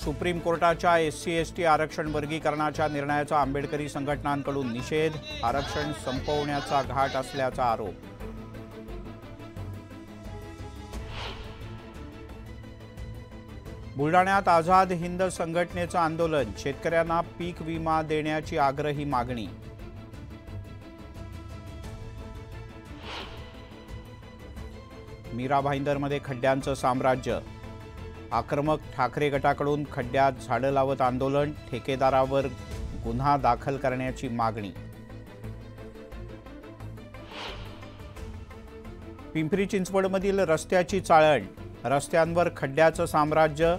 Supreme कोर्टाच्या SC/ST आरक्षण वर्गीकरणाच्या निर्णयाचा आंबेडकरी संघटनांकडून निषेध, आरक्षण संपवण्याचा घाट असल्याचा आरोप। बुलढाण्यात आझाद हिंद संघटनेचं आंदोलन, शेतकऱ्यांना पीक विमा देण्याची आग्रही मागणी। मीरा भाईंदरमध्ये खड्ड्यांचं साम्राज्य, आक्रमक ठाकरे गटाकडून खड्ड्यात झाडं लावत आंदोलन, ठेकेदारावर गुन्हा दाखल करण्याची मागणी। पिंपरी चिंचवडमधील रस्त्याची चाळण, रस्त्यांवर खड्ड्याचं साम्राज्य,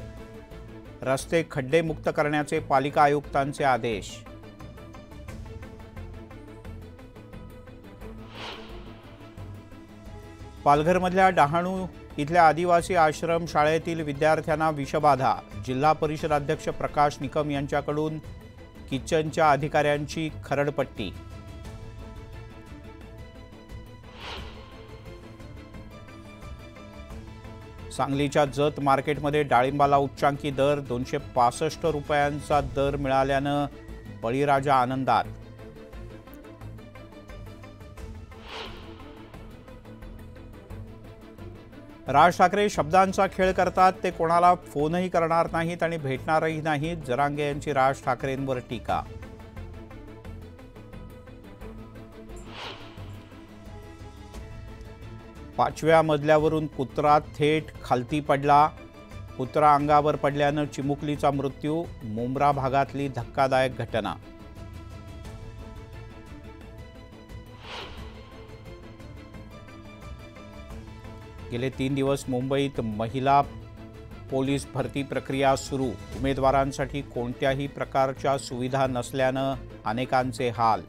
रस्ते खड्डेमुक्त करण्याचे पालिका आयुक्तांचे आदेश। पालघरमधल्या डहाणू इथल्या आदिवासी आश्रम शाळेतील विद्यार्थ्यांना विषबाधा, जिल्हा परिषद अध्यक्ष प्रकाश निकम यांच्याकडून किचनच्या अधिकाऱ्यांची खरडपट्टी। सांगलीच्या जत मार्केटमध्ये डाळिंबाला उच्चांकी दर, 265 रुपयांचा दर मिळाल्यानं बळीराजा आनंदात। राज ठाकरे शब्दांचा खेळ करतात, ते कोणाला फोनही करणार नाहीत आणि भेटणारही नाहीत, जरांगे यांची राज ठाकरेंवर टीका। पाचव्या मजल्यावरून कुत्रा थेट खालती पडला, कुत्रा अंगावर पडल्यानं चिमुकलीचा मृत्यू, मुंब्रा भागातली धक्कादायक घटना। गेले 3 दिवस मुंबईत महिला पोलीस भरती प्रक्रिया सुरू, उमेदवारांसाठी कोणत्याही प्रकारच्या सुविधा नसल्यानं अनेकांचे हाल।